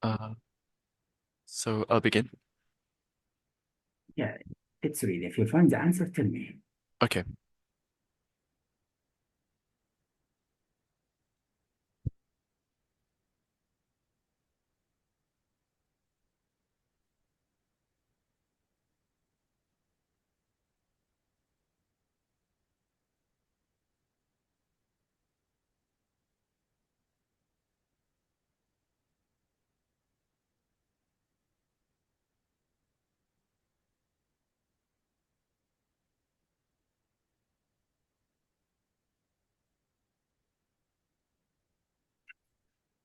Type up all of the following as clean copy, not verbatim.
Uh, so I'll begin. Yeah, let's read. If you find the answer, tell me. Okay.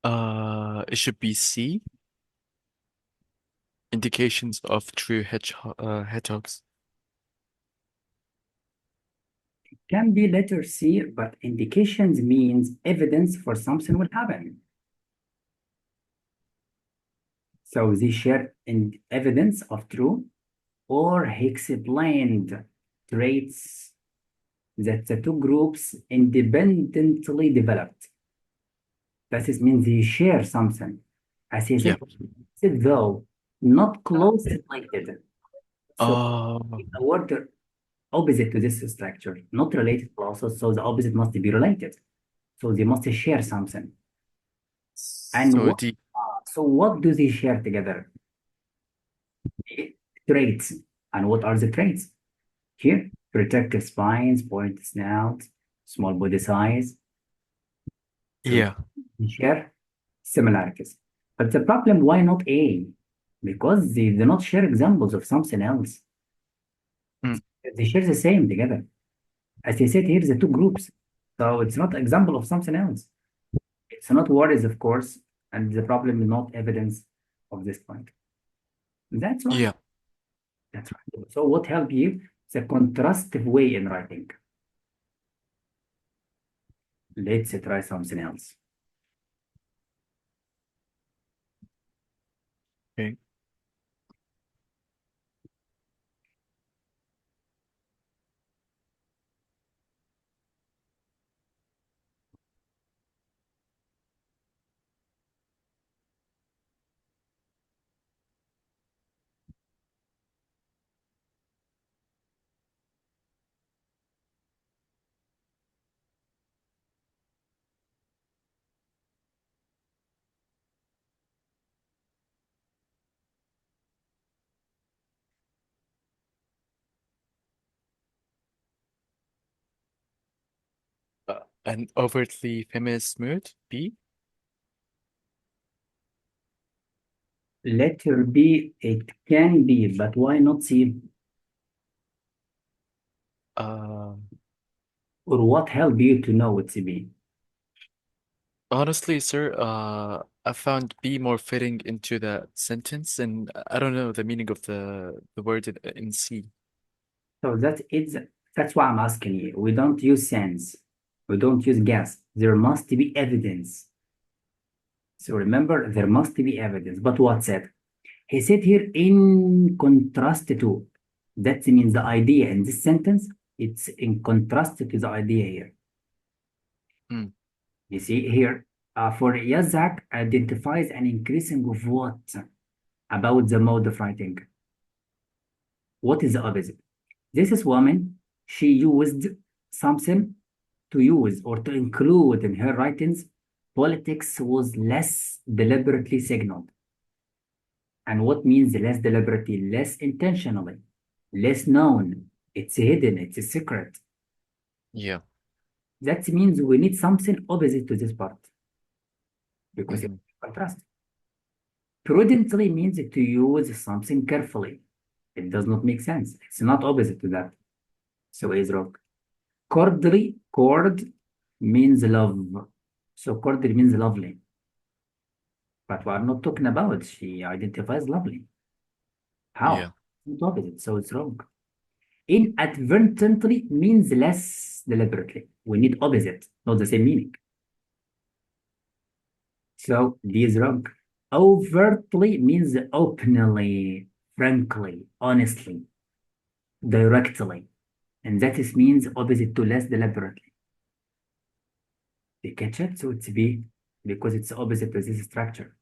It should be C, indications of true hedgehogs. Can be letter C, but indications means evidence for something will happen. So they share in evidence of true, or he explained traits that the two groups independently developed. That is means they share something. As he Yeah. said though, not closely related. So Oh, a word opposite to this structure, not related also, so the opposite must be related. So they must share something. And so what, D. so what do they share together? Traits. And what are the traits? Here, protective spines, pointed snout, small body size. So Yeah. they share similarities. But the problem, why not A? Because they do not share examples of something else. Mm, They share the same together. As I said here, the two groups. So it's not example of something else. It's not worries, of course, and the problem is not evidence of this point. That's right. yeah. That's right. So what help you? The contrastive way in writing. Let's try something else. Okay. An overtly feminist mood, B. Letter B, it can be, but why not C? Um, Or what help you to know it's B? Honestly, sir, I found B more fitting into that sentence, and I don't know the meaning of the word in C. So that's why I'm asking you. We don't use sense. We don't use guess. There must be evidence. So remember, there must be evidence. But what said? He said here in contrast to. That means the idea in this sentence, it's in contrast to the idea here. Mm, You see here, for Yazak identifies an increasing of what about the mode of writing. What is the opposite? This is woman, she used something to use or to include in her writings. Politics was less deliberately signaled. And what means less deliberately? Less intentionally, less known. It's hidden, it's a secret. yeah. That means we need something opposite to this part because it's Hmm. contrast. Prudently means to use something carefully. It does not make sense. It's not opposite to that. So is wrong. Cordially, cord means love. So cordial means lovely. But we are not talking about. She identifies lovely. How? Yeah. It's opposite. So it's wrong. Inadvertently means less deliberately. We need opposite, not the same meaning. So D is wrong. Overtly means openly, frankly, honestly, directly. And that is means opposite to less deliberately. They catch it, so it's B because it's opposite to this structure.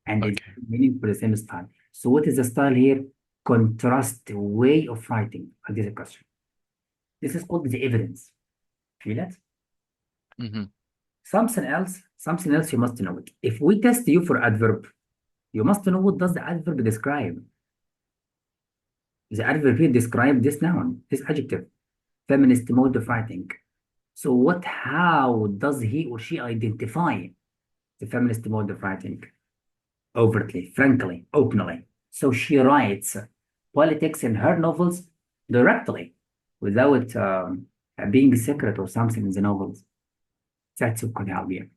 and it's Okay. meaning for the same style. So what is the style here? Contrast way of writing. This is a question. This is called the evidence. Feel it? Mm-hmm. Something else you must know it. If we test you for adverb, you must know what does the adverb describe. The adverb here describe this noun, this adjective, feminist mode of writing. So how does he or she identify the feminist mode of writing? Overtly, frankly, openly. So she writes politics in her novels directly, without being secret or something in the novels. That's what could help you.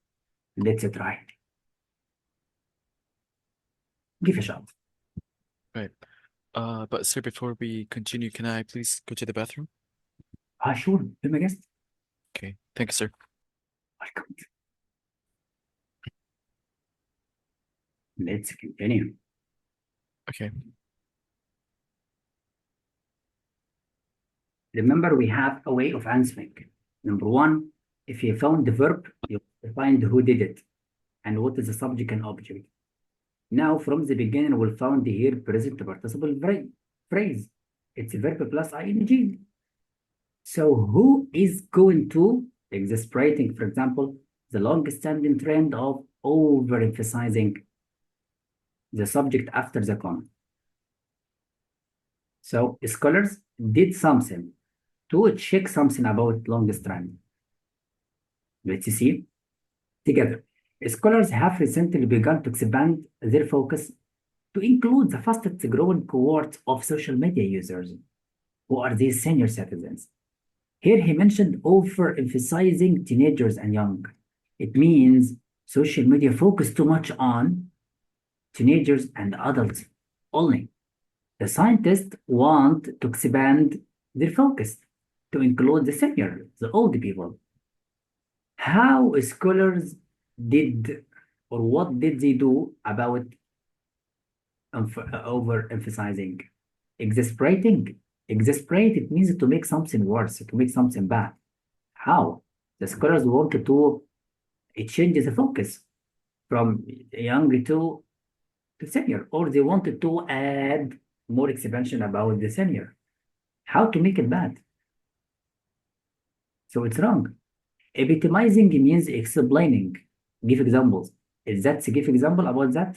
Let's try. Give a shot. Right. But sir, before we continue, can I please go to the bathroom? Sure. Be my guest. Okay. Thank you, sir. Welcome. Let's continue. Okay. Remember, we have a way of answering. Number one, if you found the verb, you find who did it and what is the subject and object. Now, from the beginning, we'll found here present participle phrase. It's a verb plus ing. So, who is going to exasperating, for example, the long-standing trend of overemphasizing the subject after the comma? So, scholars did something to check something about long strand. Let's see together. Scholars have recently begun to expand their focus to include the fastest growing cohort of social media users, who are these senior citizens. Here he mentioned overemphasizing teenagers and young. It means social media focus too much on teenagers and adults only. The scientists want to expand their focus to include the senior, the old people. How scholars did or what did they do about overemphasizing? Exasperating. Exasperate, it means to make something worse, to make something bad. How? The scholars wanted to change the focus from young to senior, or they wanted to add more expansion about the senior. How to make it bad? So it's wrong. Epitomizing means explaining. Give examples. Is that to give example about that?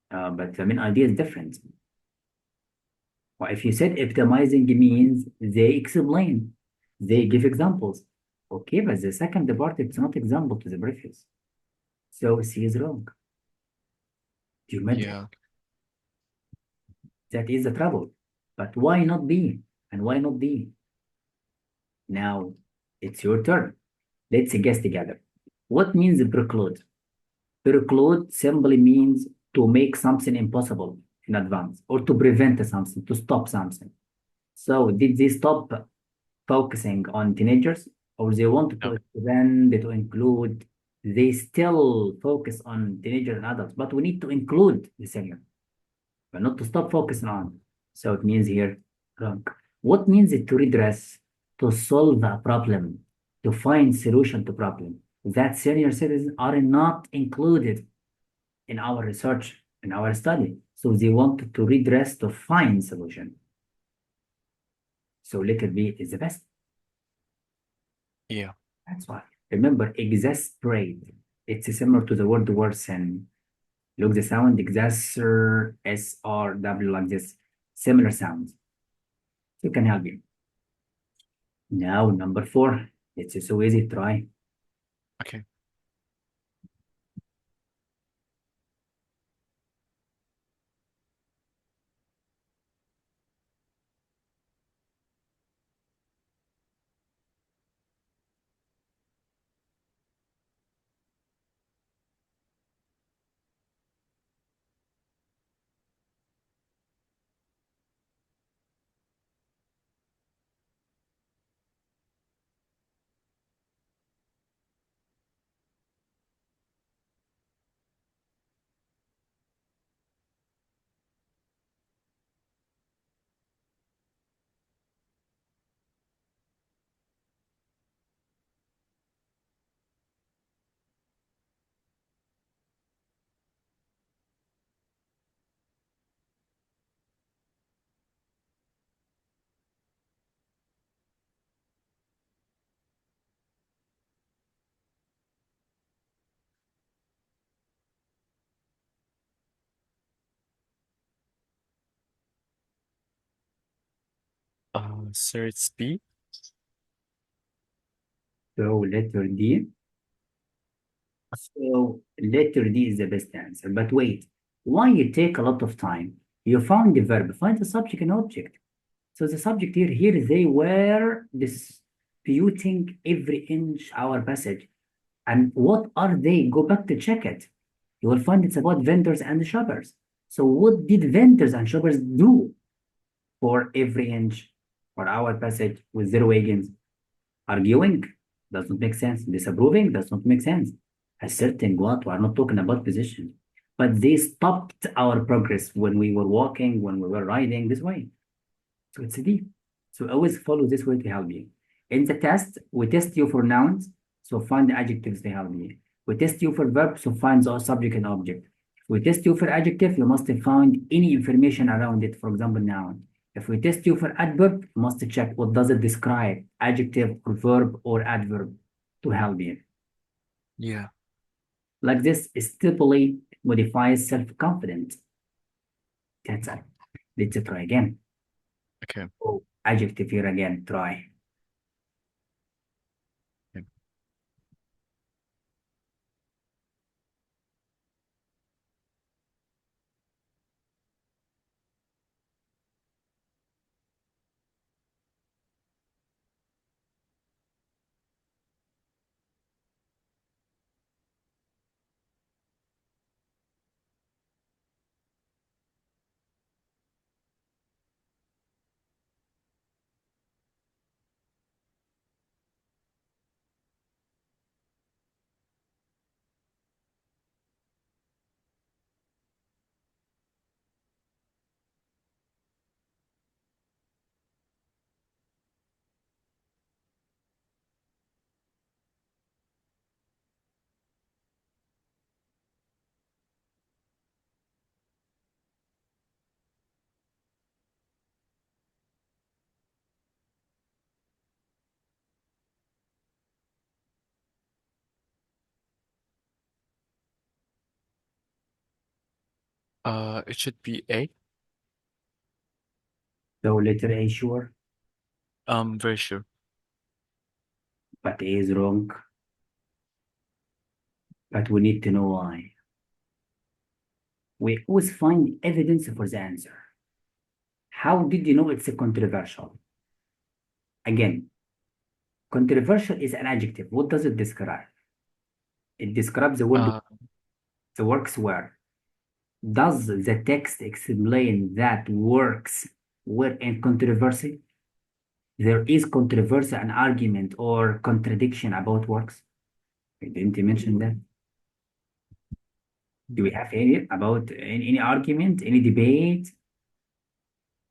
But the main idea is different. Well, if you said epitomizing means they explain, they give examples. Okay, but the second part, it's not example to the preface. So C is wrong. You meant Yeah. that is the trouble. But why not B? And why not D? Now it's your turn. Let's guess together. What means preclude? Preclude simply means to make something impossible in advance or to prevent something, to stop something. So did they stop focusing on teenagers or they wanted to No. expand to include, they still focus on teenagers and adults, but we need to include the senior, but not to stop focusing on. So it means here wrong. What means it to redress? To solve a problem, to find solution to problem. That senior citizens are not included in our research, in our study. So they wanted to redress to find solution. So letter B is the best. Yeah. That's why. Remember, exasperate. It's similar to the word worsen. Look the sound, exasper, SRW, like this. Similar sounds. So it can help you. Now, number 4. It's so easy. Try. Okay. Sir, it's B. So letter D. So letter D is the best answer. But wait, why you take a lot of time? You found the verb, find the subject and object. So the subject here they were disputing every inch our passage. And what are they? Go back to check it. You will find it's about vendors and shoppers. So what did vendors and shoppers do for every inch for our passage with their wagons? Arguing does not make sense. Disapproving does not make sense. Asserting what? We are not talking about position. But they stopped our progress when we were walking, when we were riding this way. So it's a D. So always follow this way to help you. In the test, we test you for nouns, so find the adjectives to help you. We test you for verbs, so find the subject and object. We test you for adjective, you must find any information around it, for example, noun. If we test you for adverb, you must check what does it describe, adjective or verb or adverb to help you. Yeah. Like this, stipulate modifies self-confident. That's it. Let's try again. Okay. Oh, adjective here again, try. Okay. It should be A. So letter A, sure, Very sure. but A is wrong. But we need to know why. We always find evidence for the answer. How did you know it's a controversial? Again, controversial is an adjective. What does it describe? It describes Uh, the works were. Does the text explain that works were in controversy? There is controversy, an argument or contradiction about works. I didn't mention that. Do we have any about any argument, any debate?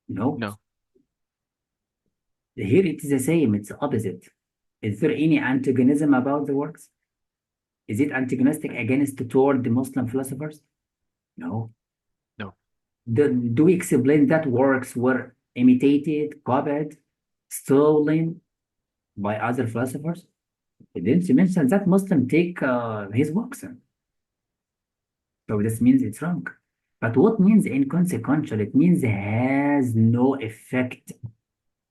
No. no. Here it is the same, it's opposite. Is there any antagonism about the works? Is it antagonistic against toward the Muslim philosophers? No. No. Do we explain that works were imitated, copied, stolen by other philosophers? It didn't mention that Muslim take his works. So this means it's wrong. But what means inconsequential? It means it has no effect.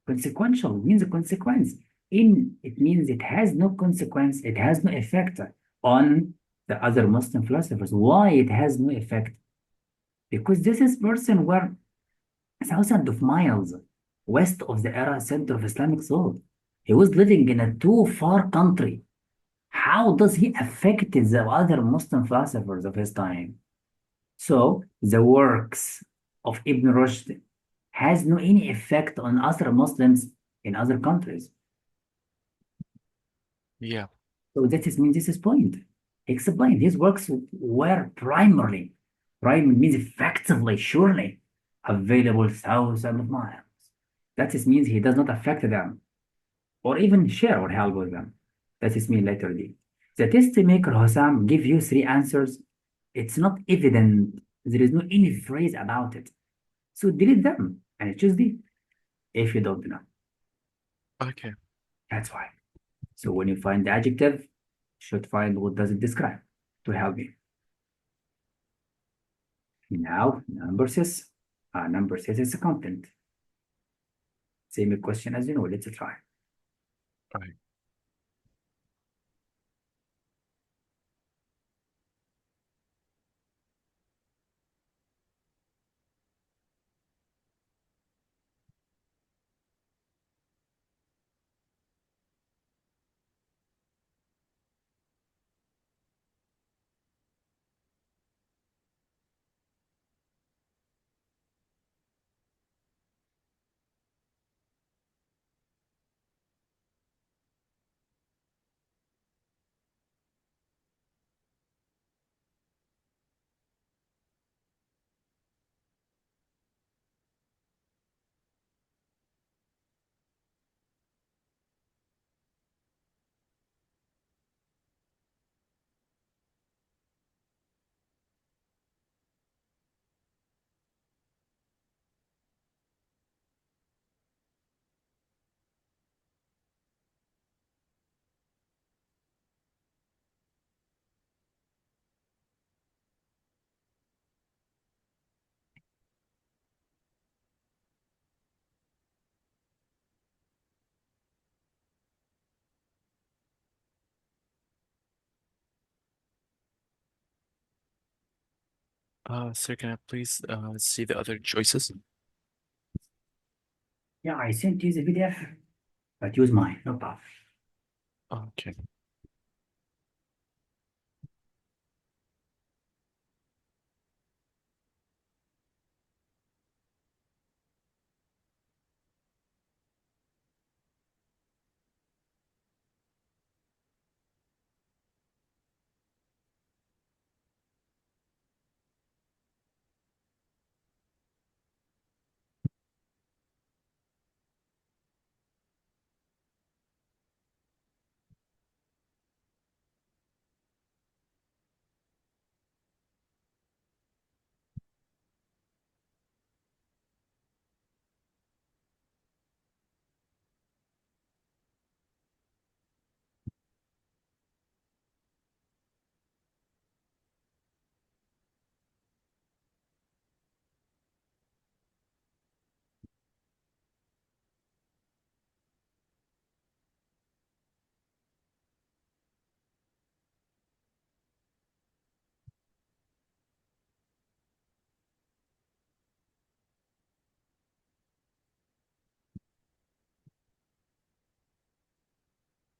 Consequential means a consequence. It means it has no consequence, it has no effect on the other Muslim philosophers. Why it has no effect? Because this is person were thousands of miles west of the era center of Islamic thought. He was living in a too far country. How does he affect the other Muslim philosophers of his time? So the works of Ibn Rushd has no any effect on other Muslims in other countries. Yeah. So that is means this is point. Explain his works were primary means effectively, surely available thousands of miles. That is means he does not affect them or even share or help with them. That is mean letter D. The test maker Hossam give you three answers. It's not evident. There is no any phrase about it. So delete them and choose D if you don't know. Okay. That's why. So when you find the adjective, should find what does it describe to help you. Now, number six. Number six is the content. Same question as you know. Let's try. Right. Sir, can I please see the other choices? Yeah, I sent you the PDF, but use mine, no problem. Okay.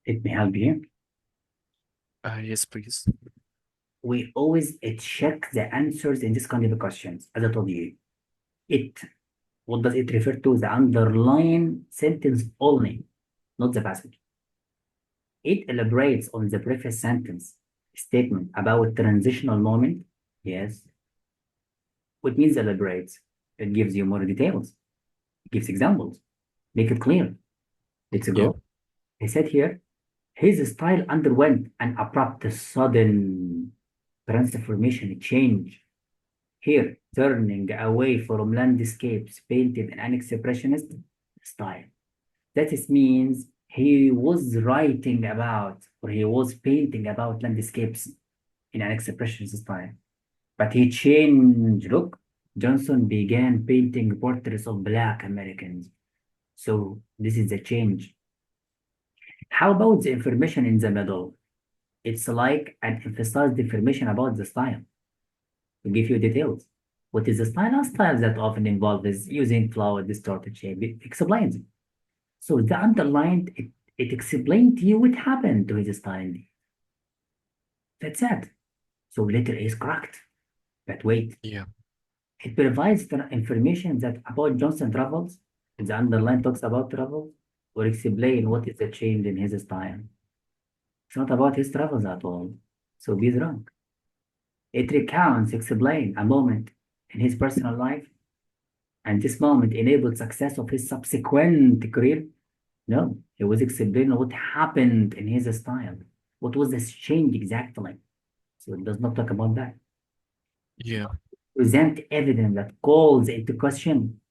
Let me help you. Yes, please. We always check the answers in this kind of questions, as I told you. What does it refer to? The underlying sentence only, not the passage. It elaborates on the previous sentence statement about transitional moment. Yes. What means elaborates? It gives you more details, gives examples, make it clear. Let's Yeah. go. He said here, his style underwent an abrupt, sudden transformation, change. Here, turning away from landscapes painted in an expressionist style. That is means he was writing about, or he was painting about landscapes in an expressionist style. But he changed. Look, Johnson began painting portraits of Black Americans. So this is the change. How about the information in the middle? It's like an emphasized information about the style. To give you details. What is the style? A style that often involves using flower distorted shape. It explains it. So the underlined, it explained to you what happened to his style. That's it. So letter A is correct. But wait, Yeah. it provides the information that about Johnson travels. The underline talks about travel or explain what is the change in his style. It's not about his travels at all. So he's wrong. It recounts, explain a moment in his personal life, and this moment enabled success of his subsequent career. No, he was explaining what happened in his style. What was this change exactly? So it does not talk about that. Yeah. Present evidence that calls into question.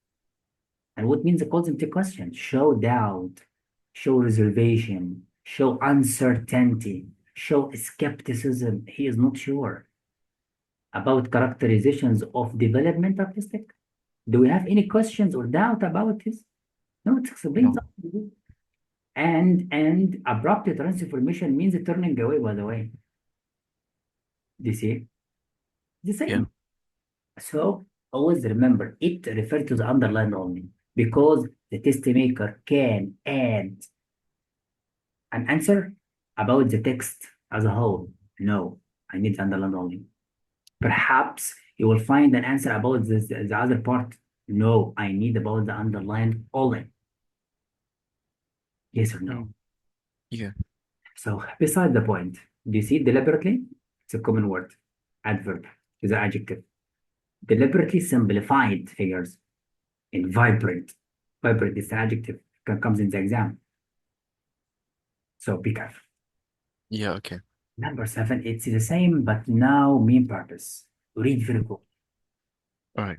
And what means it calls into question? Show doubt, show reservation, show uncertainty, show skepticism. He is not sure about characterizations of development artistic. Do we have any questions or doubt about this? No, it explains No. something. And abrupt transformation means turning away, by the way. Do you see? The Yeah. same. So always remember it refers to the underline only because the test maker can add an answer about the text as a whole. No, I need the underline only. Perhaps you will find an answer about the other part. No, I need about the underline only. Yes or no? Mm. Yeah. So beside the point, do you see deliberately? It's a common word. Adverb is an adjective. Deliberately simplified figures in vibrant. Vibrant is an adjective. Comes in the exam. So be careful. Yeah. Okay. Number seven, it's the same, but now main purpose. Read very good. All right.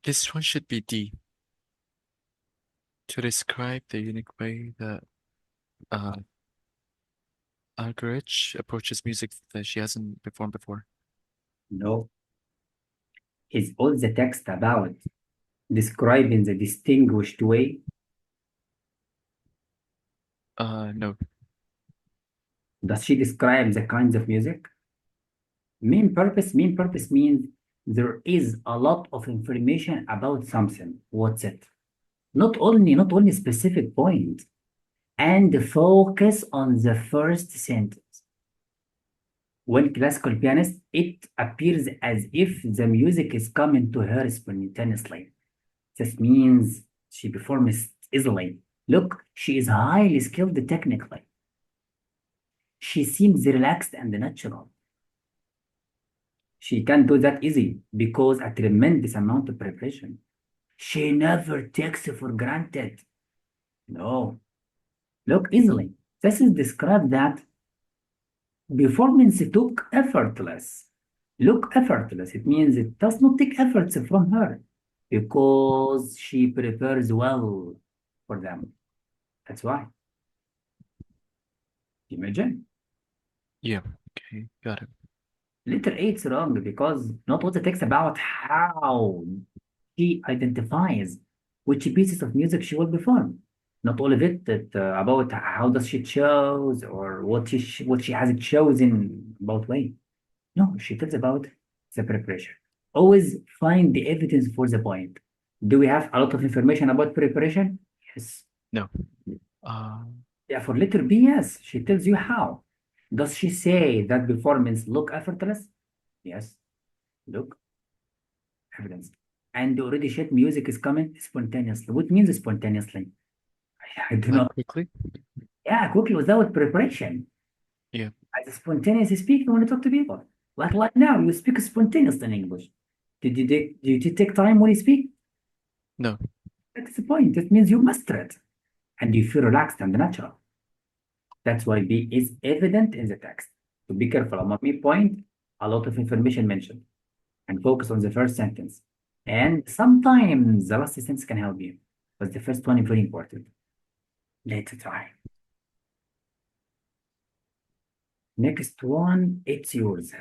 This one should be D, to describe the unique way that uh Algerich approaches music that she hasn't performed before. No, is all the text about describing the distinguished way? No. Does she describe the kinds of music? Main purpose means there is a lot of information about something. What's it? Not only specific point. And focus on the first sentence. When classical pianist, it appears as if the music is coming to her spontaneously. This means she performs easily. Look, she is highly skilled technically. She seems relaxed and natural. She can do that easy because a tremendous amount of preparation. She never takes it for granted. No, look easily. This is described that performance took effortless. Look effortless. It means it does not take efforts from her because she prepares well for them. That's why. Imagine. Yeah. Okay. Got it. Letter 8 is wrong because not all the text about how she identifies which pieces of music she will perform. Not all of it that about how does she choose or what she has chosen about way. No, she tells about the preparation. Always find the evidence for the point. Do we have a lot of information about preparation? Yes. No. Uh, Yeah, for letter B, yes. She tells you how. Does she say that performance look effortless? Yes. Look, evidence. And already shit music is coming spontaneously. What means spontaneously? I do like not. quickly? Yeah, quickly without preparation. Yeah. As a spontaneous speaker when you talk to people. Like now, you speak spontaneously in English. Did you take time when you speak? No. That's the point. That means you master it and you feel relaxed and natural. That's why B is evident in the text. So be careful. On my point, a lot of information mentioned and focus on the first sentence. And sometimes the last sentence can help you. But the first one is very important. Let's try. Next one, it's yours.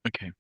Okay.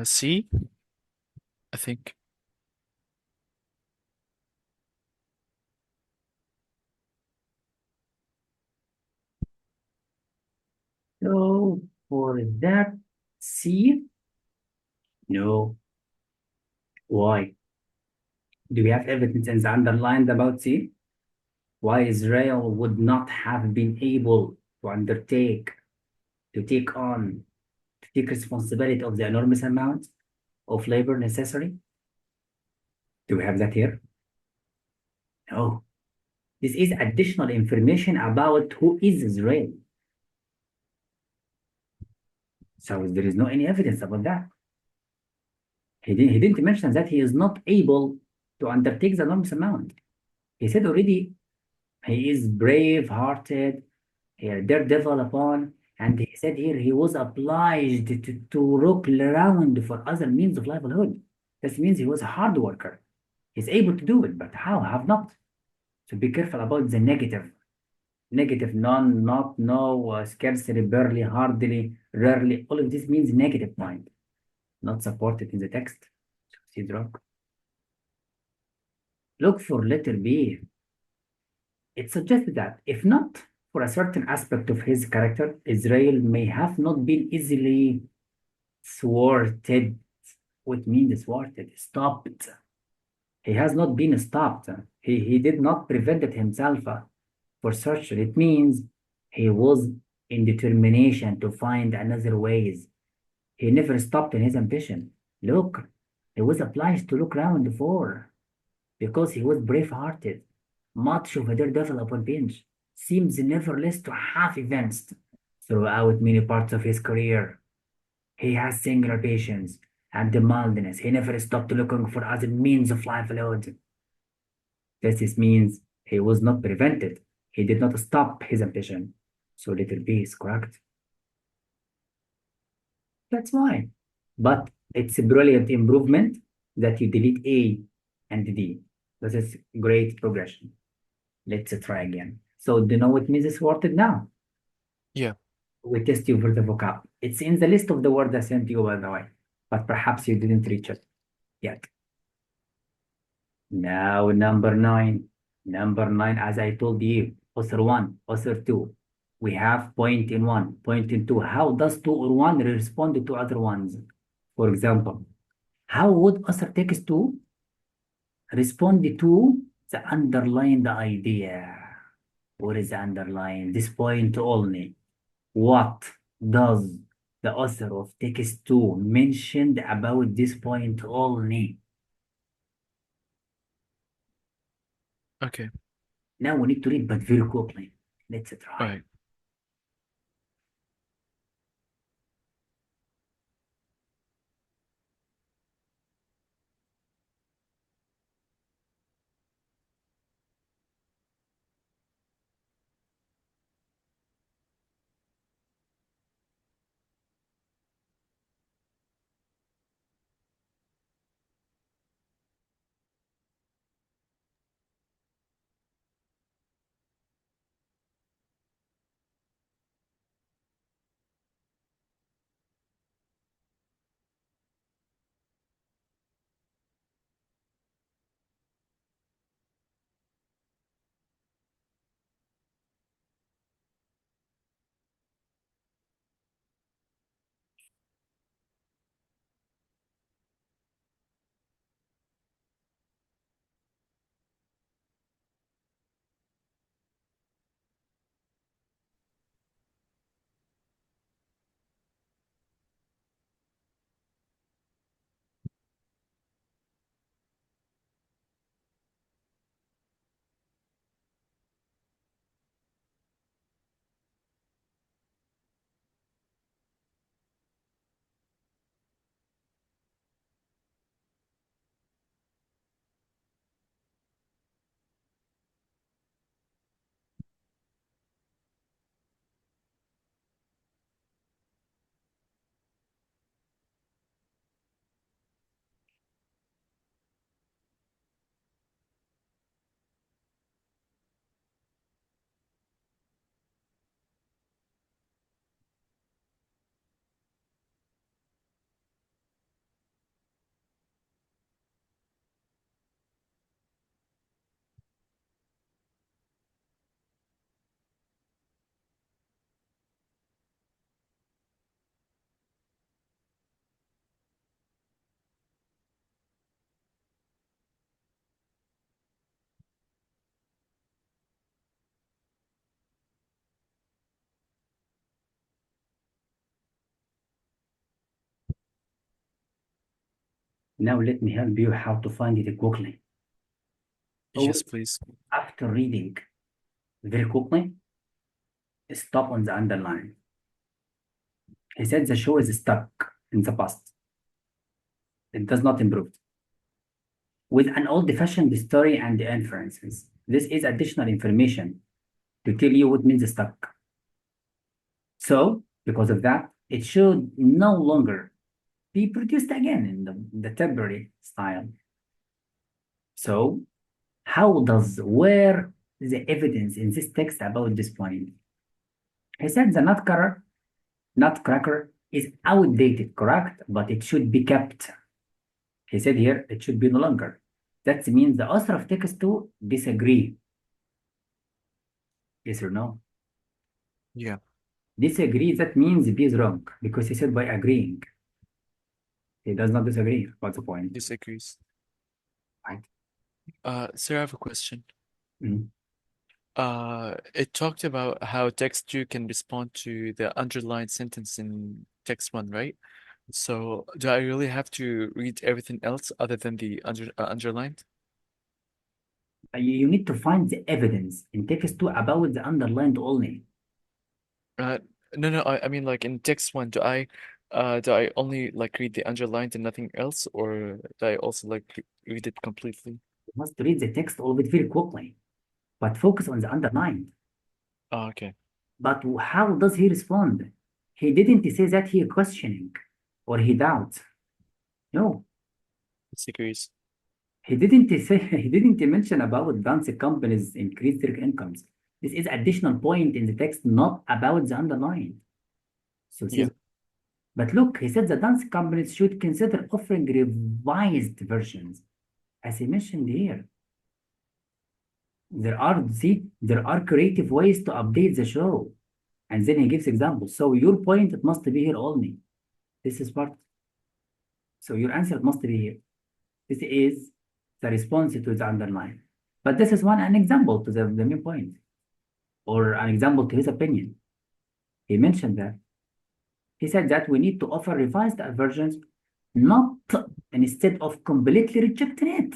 C, I think. So for that, C, no. Why? Do we have evidence in the underlined about C? Why Israel would not have been able to undertake, to take on, to take responsibility of the enormous amount of labor necessary? Do we have that here? No. This is additional information about who is Israel. So there is no any evidence about that. He didn't mention that he is not able to undertake the enormous amount. He said already he is brave-hearted, he a daredevil upon, and he said here he was obliged to look around for other means of livelihood. This means he was a hard worker. He's able to do it, but how? Have not. So be careful about the negative. Negative, none, not, no, scarcely, barely, hardly, rarely. All of this means negative point, not supported in the text. Succeed wrong. Look for letter B. It suggests that if not for a certain aspect of his character, Israel may have not been easily thwarted. What means thwarted? Stopped. He has not been stopped. He did not prevent himself for search. It means he was in determination to find another ways. He never stopped in his ambition. Look, he was obliged to look round for because he was brave-hearted. Much of a daredevil upon bench seems nevertheless to have advanced throughout many parts of his career. He has singular patience and mildness. He never stopped looking for other means of livelihood. This means he was not prevented. He did not stop his ambition. So little b is correct. That's why. But it's a brilliant improvement that you delete A and D. This is great progression. Let's try again. So do you know what means this word now? Yeah. We test you for the vocab. It's in the list of the words I sent you, by the way, but perhaps you didn't reach it yet. Now, number nine. Number nine, as I told you, author one, author two. We have point in one, point in two. How does two or one respond to other ones? For example, how would author text two respond to the underlined idea? What is underlined? This point only. What does the author of text 2 mentioned about this point only? Okay. Now we need to read, but very quickly. Let's All try. right. Now let me help you how to find it quickly. Yes, Always please. after reading very quickly, stop on the underline. He said the show is stuck in the past. It does not improve. With an old-fashioned story and inferences. This is additional information to tell you what means stuck. So, because of that, it should no longer be produced again in the temporary style. So, how does where the evidence in this text about this point? He said the nutcracker is outdated, correct? But it should be kept. He said here it should be no longer. That means the author of text 2 disagree. Yes or no? Yeah. Disagree, that means B is wrong because he said by agreeing. He does not disagree. What's the point? Disagrees. Right? Sir, I have a question. Mhm. It talked about how text 2 can respond to the underlined sentence in text 1, right? So, do I really have to read everything else other than the underlined? You need to find the evidence in text 2 about the underlined only. Uh, no, no, I mean like in text 1, do I only like read the underlined and nothing else, or do I also like read it completely? You must read the text all of it very quickly, but focus on the underlined. Oh, okay. But how does he respond? He didn't say that he questioning or he doubts. No, disagrees. He didn't say he didn't mention about dance companies increase their incomes. This is additional point in the text, not about the underline. So this Yeah. is, but look, he said the dance companies should consider offering revised versions, as he mentioned here. There are creative ways to update the show. And then he gives examples. So your point, it must be here only. This is part. So your answer must be here. This is the response to the underline. But this is an example to the main point, or an example to his opinion. He mentioned that. He said that we need to offer revised versions, not instead of completely rejecting it.